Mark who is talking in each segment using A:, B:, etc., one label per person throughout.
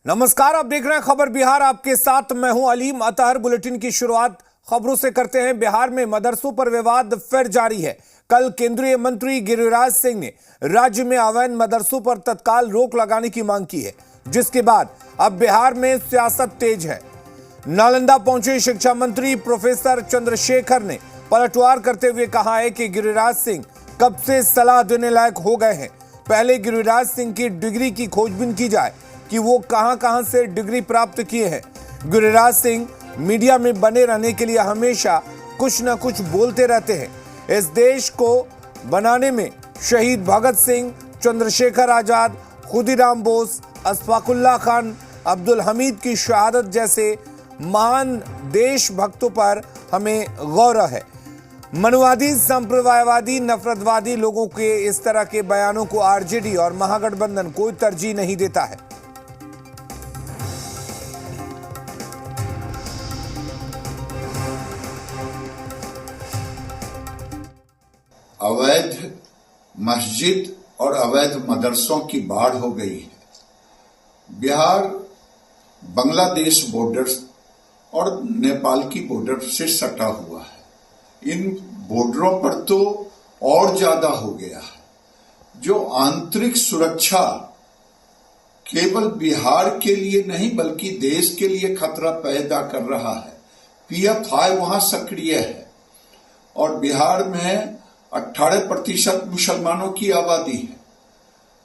A: नमस्कार, आप देख रहे हैं खबर बिहार। आपके साथ मैं हूं अलीम अतहर। बुलेटिन की शुरुआत खबरों से करते हैं। बिहार में मदरसों पर विवाद फिर जारी है। कल केंद्रीय मंत्री गिरिराज सिंह ने राज्य में अवैध मदरसों पर तत्काल रोक लगाने की मांग की है, जिसके बाद अब बिहार में सियासत तेज है। नालंदा पहुंचे शिक्षा मंत्री प्रोफेसर चंद्रशेखर ने पलटवार करते हुए कहा है कि गिरिराज सिंह कब से सलाह देने लायक हो गए हैं। पहले गिरिराज सिंह की डिग्री की खोजबीन की जाए कि वो कहां से डिग्री प्राप्त किए हैं। गिरिराज सिंह मीडिया में बने रहने के लिए हमेशा कुछ न कुछ बोलते रहते हैं। इस देश को बनाने में शहीद भगत सिंह, चंद्रशेखर आजाद, खुदीराम बोस, अशफाकुल्लाह खान, अब्दुल हमीद की शहादत जैसे महान देशभक्तों पर हमें गौरव है। मनुवादी, संप्रदायवादी, नफरतवादी लोगों के इस तरह के बयानों को आरजेडी और महागठबंधन कोई तरजीह नहीं देता है।
B: अवैध मस्जिद और अवैध मदरसों की बाढ़ हो गई है। बिहार बांग्लादेश बॉर्डर और नेपाल की बॉर्डर से सटा हुआ है। इन बॉर्डरों पर तो और ज्यादा हो गया है। जो आंतरिक सुरक्षा केवल बिहार के लिए नहीं बल्कि देश के लिए खतरा पैदा कर रहा है। पीएफआई वहां सक्रिय है और बिहार में 18% मुसलमानों की आबादी है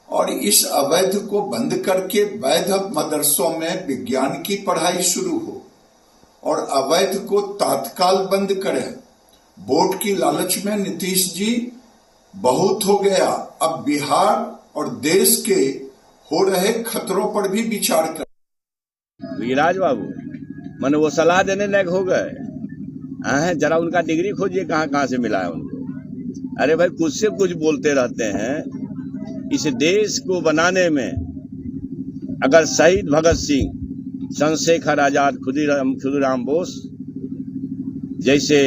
B: और इस अवैध को बंद करके वैध मदरसों में विज्ञान की पढ़ाई शुरू हो और अवैध को तत्काल बंद करें। वोट की लालच में नीतीश जी बहुत हो गया। अब बिहार और देश के हो रहे खतरों पर भी विचार कर।
C: गिरिराज बाबू मैंने वो सलाह देने लायक हो गए। जरा उनका डिग्री खोजिए कहाँ से मिला है उनको। अरे भाई, कुछ से कुछ बोलते रहते हैं। इस देश को बनाने में अगर शहीद भगत सिंह, चंद्रशेखर आजाद, खुदीराम बोस जैसे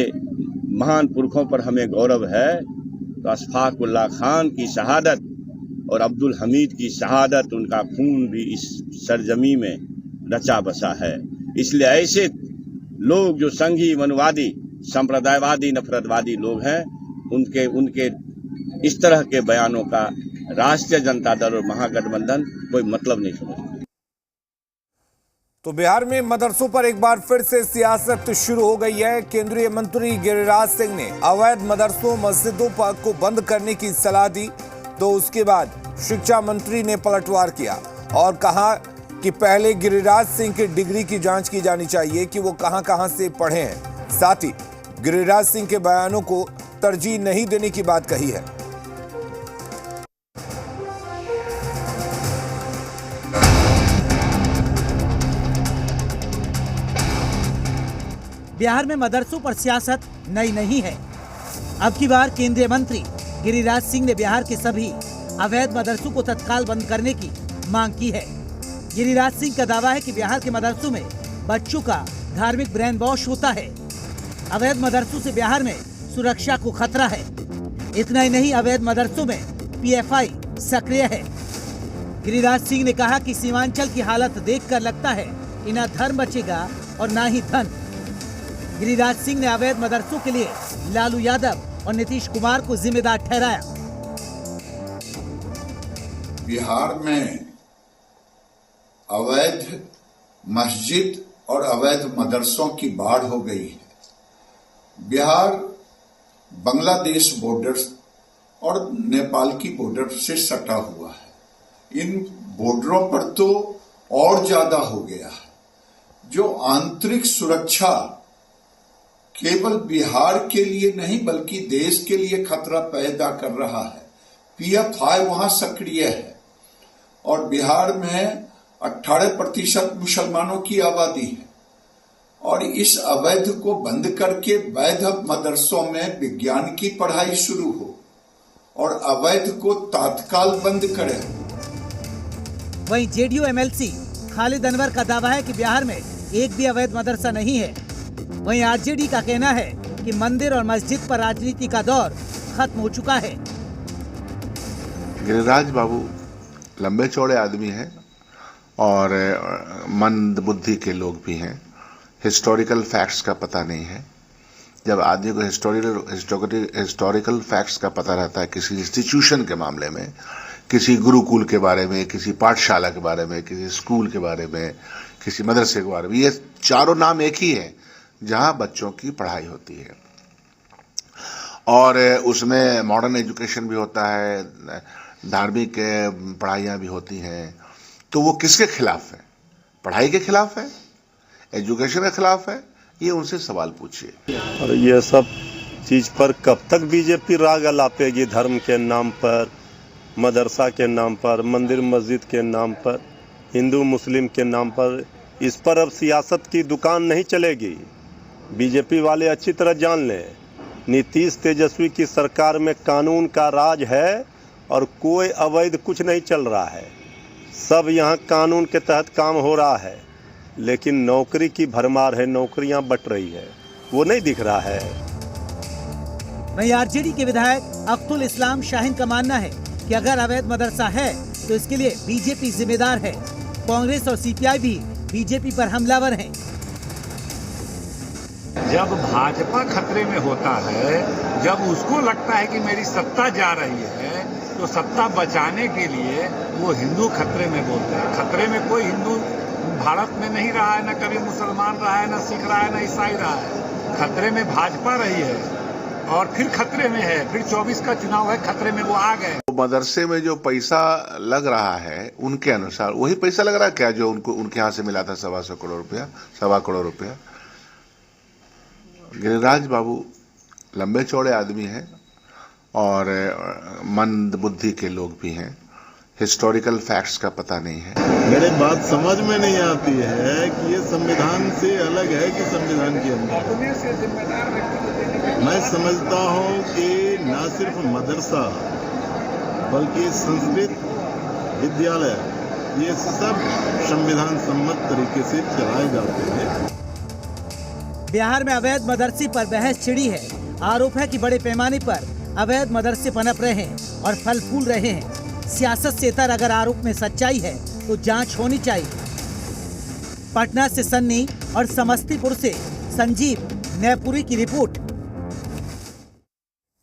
C: महान पुरखों पर हमें गौरव है, तो अशफाकुल्लाह खान की शहादत और अब्दुल हमीद की शहादत, उनका खून भी इस सरजमी में रचा बसा है। इसलिए ऐसे लोग जो संघी, मनुवादी, संप्रदायवादी, नफरतवादी लोग हैं, उनके इस तरह के बयानों का राष्ट्रीय जनता दल और महागठबंधन कोई मतलब नहीं समझती।
A: तो बिहार में मदरसों पर एक बार फिर से सियासत शुरू हो गई है। केंद्रीय मंत्री गिरिराज सिंह ने अवैध मदरसों, मस्जिदों को बंद करने की सलाह दी, तो उसके बाद शिक्षा मंत्री ने पलटवार किया और कहा कि पहले गिरिराज सिंह की डिग्री की जांच की जानी चाहिए कि वो कहां से पढ़े हैं। साथ ही गिरिराज सिंह के बयानों को तरजीह नहीं देने की बात कही है।
D: बिहार में मदरसों पर सियासत नई नहीं है। अब की बार केंद्रीय मंत्री गिरिराज सिंह ने बिहार के सभी अवैध मदरसों को तत्काल बंद करने की मांग की है। गिरिराज सिंह का दावा है कि बिहार के मदरसों में बच्चों का धार्मिक ब्रेन वॉश होता है। अवैध मदरसों से बिहार में सुरक्षा को खतरा है। इतना ही नहीं, अवैध मदरसों में पीएफआई सक्रिय है। गिरिराज सिंह ने कहा कि सीमांचल की हालत देखकर लगता है कि न धर्म बचेगा और न ही धन। गिरिराज सिंह ने अवैध मदरसों के लिए लालू यादव और नीतीश कुमार को जिम्मेदार ठहराया।
B: बिहार में अवैध मस्जिद और अवैध मदरसों की बाढ़ हो गई है। बिहार बांग्लादेश बॉर्डर और नेपाल की बॉर्डर से सटा हुआ है। इन बॉर्डरों पर तो और ज्यादा हो गया है। जो आंतरिक सुरक्षा केवल बिहार के लिए नहीं बल्कि देश के लिए खतरा पैदा कर रहा है। पीएफआई वहां सक्रिय है और बिहार में 18% मुसलमानों की आबादी है और इस अवैध को बंद करके वैध मदरसों में विज्ञान की पढ़ाई शुरू हो और अवैध को तत्काल बंद करें।
D: वहीं जेडीयू एमएलसी खालिद अनवर का दावा है कि बिहार में एक भी अवैध मदरसा नहीं है। वहीं आरजेडी का कहना है कि मंदिर और मस्जिद पर राजनीति का दौर खत्म हो चुका है।
E: गिरिराज बाबू लंबे चौड़े आदमी हैं और मंद बुद्धि के लोग भी हैं। हिस्टोरिकल फैक्ट्स का पता नहीं है। जब आदमी को हिस्टोरिकल फैक्ट्स का पता रहता है किसी इंस्टीट्यूशन के मामले में, किसी गुरुकुल के बारे में, किसी पाठशाला के बारे में, किसी स्कूल के बारे में, किसी मदरसे के बारे में, ये चारों नाम एक ही है जहां बच्चों की पढ़ाई होती है और उसमें मॉडर्न एजुकेशन भी होता है, धार्मिक पढ़ाइयाँ भी होती हैं। तो वो किसके खिलाफ है? पढ़ाई के खिलाफ है? एजुकेशन के खिलाफ है? ये उनसे सवाल पूछिए।
F: और ये सब चीज़ पर कब तक बीजेपी राग अलापेगी? धर्म के नाम पर, मदरसा के नाम पर, मंदिर मस्जिद के नाम पर, हिंदू मुस्लिम के नाम पर, इस पर अब सियासत की दुकान नहीं चलेगी। बीजेपी वाले अच्छी तरह जान लें, नीतीश तेजस्वी की सरकार में कानून का राज है और कोई अवैध कुछ नहीं चल रहा है। सब यहाँ कानून के तहत काम हो रहा है, लेकिन नौकरी की भरमार है, नौकरियां बट रही है, वो नहीं दिख रहा है।
D: वहीं आरजेडी के विधायक अख्तुल इस्लाम शाहीन का मानना है कि अगर अवैध मदरसा है तो इसके लिए बीजेपी जिम्मेदार है। कांग्रेस और सीपीआई भी बीजेपी पर हमलावर हैं।
G: जब भाजपा खतरे में होता है, जब उसको लगता है कि मेरी सत्ता जा रही है, तो सत्ता बचाने के लिए वो हिंदू खतरे में बोलते हैं। खतरे में कोई हिंदू भारत में नहीं रहा है, न कभी मुसलमान रहा है, न सिख रहा है, न ईसाई रहा है। खतरे में भाजपा रही है और फिर खतरे में है, फिर 24 का चुनाव है, खतरे में वो आ गए।
E: मदरसे में जो पैसा लग रहा है उनके अनुसार वही पैसा लग रहा है क्या जो उनके यहाँ से मिला था 1.25 करोड़ रुपया, 1.25 करोड़ रुपया। गिरिराज बाबू लंबे चौड़े आदमी हैं और मंद बुद्धि के लोग भी हैं। हिस्टोरिकल फैक्ट्स का पता नहीं है।
H: मेरे बात समझ में नहीं आती है कि ये संविधान से अलग है कि संविधान के अंदर। मैं समझता हूँ कि न सिर्फ मदरसा बल्कि संस्कृत विद्यालय ये सब संविधान सम्मत तरीके से चलाए जाते हैं।
D: बिहार में अवैध मदरसे पर बहस छिड़ी है। आरोप है कि बड़े पैमाने पर अवैध मदरसे पनप रहे हैं और फल फूल रहे हैं। सियासत से इतर अगर आरोप में सच्चाई है तो जांच होनी चाहिए। पटना से सन्नी और समस्तीपुर से संजीव नैपुरी की रिपोर्ट।